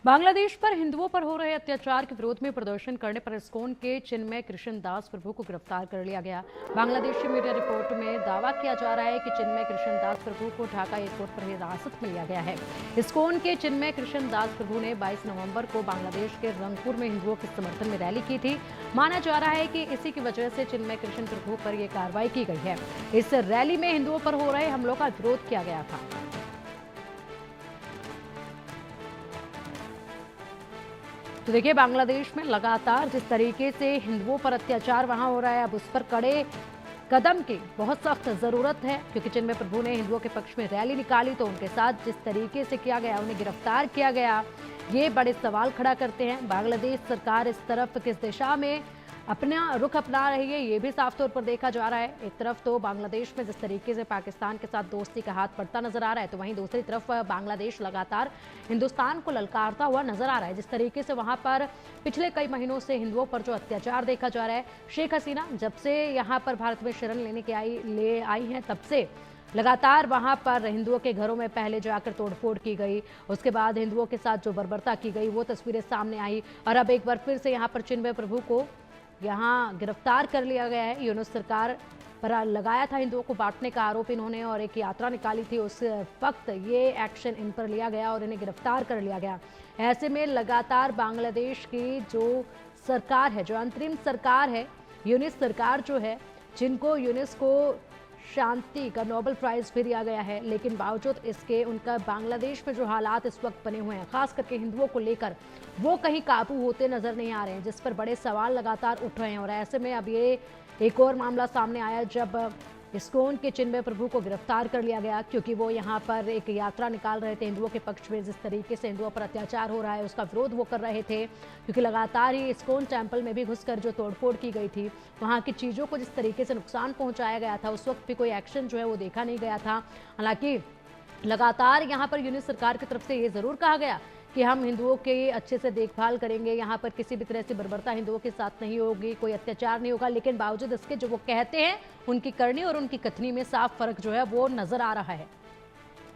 बांग्लादेश पर हिंदुओं पर हो रहे अत्याचार के विरोध में प्रदर्शन करने पर इस्कॉन के चिन्मय कृष्ण दास प्रभु को गिरफ्तार कर लिया गया। बांग्लादेशी मीडिया रिपोर्ट में दावा किया जा रहा है कि चिन्मय कृष्ण दास प्रभु को ढाका एयरपोर्ट पर हिरासत में लिया गया है। इस्कॉन के चिन्मय कृष्ण दास प्रभु ने 22 नवंबर को बांग्लादेश के रंगपुर में हिंदुओं के समर्थन में रैली की थी। माना जा रहा है कि इसी की वजह से चिन्मय कृष्ण प्रभु पर यह कार्रवाई की गई है। इस रैली में हिंदुओं पर हो रहे हमलों का विरोध किया गया था। तो देखिए, बांग्लादेश में लगातार जिस तरीके से हिंदुओं पर अत्याचार वहां हो रहा है, अब उस पर कड़े कदम की बहुत सख्त जरूरत है, क्योंकि चिन्मय प्रभु ने हिंदुओं के पक्ष में रैली निकाली तो उनके साथ जिस तरीके से किया गया, उन्हें गिरफ्तार किया गया, ये बड़े सवाल खड़ा करते हैं। बांग्लादेश सरकार इस तरफ किस दिशा में अपना रुख अपना रही है, ये भी साफ तौर पर देखा जा रहा है। एक तरफ तो बांग्लादेश में जिस तरीके से पाकिस्तान के साथ दोस्ती का हाथ बढ़ता नजर आ रहा है, तो वहीं दूसरी तरफ बांग्लादेश लगातार हिंदुस्तान को ललकारता हुआ नजर आ रहा है। जिस तरीके से वहां पर पिछले कई महीनों से हिंदुओं पर जो अत्याचार देखा जा रहा है, शेख हसीना जब से यहाँ पर भारत में शरण लेने के आई हैं, तब से लगातार वहां पर हिंदुओं के घरों में पहले जाकर तोड़फोड़ की गई, उसके बाद हिंदुओं के साथ जो बर्बरता की गई वो तस्वीरें सामने आई, और अब एक बार फिर से यहाँ पर चिन्मय प्रभु को यहाँ गिरफ्तार कर लिया गया है। यूनुस सरकार पर लगाया था हिंदुओं को बांटने का आरोप इन्होंने, और एक यात्रा निकाली थी, उस वक्त ये एक्शन इन पर लिया गया और इन्हें गिरफ्तार कर लिया गया। ऐसे में लगातार बांग्लादेश की जो सरकार है, जो अंतरिम सरकार है, यूनुस सरकार जो है, जिनको यूनुस को शांति का नोबेल प्राइज भी दिया गया है, लेकिन बावजूद इसके उनका बांग्लादेश में जो हालात इस वक्त बने हुए हैं, खास करके हिंदुओं को लेकर, वो कहीं काबू होते नजर नहीं आ रहे हैं, जिस पर बड़े सवाल लगातार उठ रहे हैं। और ऐसे में अब ये एक और मामला सामने आया जब इस्कॉन के चिन्मय प्रभु को गिरफ्तार कर लिया गया, क्योंकि वो यहाँ पर एक यात्रा निकाल रहे थे हिंदुओं के पक्ष में। जिस तरीके से हिंदुओं पर अत्याचार हो रहा है उसका विरोध वो कर रहे थे, क्योंकि लगातार ही इस्कॉन टेम्पल में भी घुसकर जो तोड़फोड़ की गई थी, वहाँ की चीज़ों को जिस तरीके से नुकसान पहुँचाया गया था, उस वक्त भी कोई एक्शन जो है वो देखा नहीं गया था। हालांकि लगातार यहाँ पर यूनुस सरकार की तरफ से ये ज़रूर कहा गया कि हम हिंदुओं के अच्छे से देखभाल करेंगे, यहाँ पर किसी भी तरह से बर्बरता हिंदुओं के साथ नहीं होगी, कोई अत्याचार नहीं होगा, लेकिन बावजूद इसके जो वो कहते हैं, उनकी करनी और उनकी कथनी में साफ फर्क जो है वो नजर आ रहा है।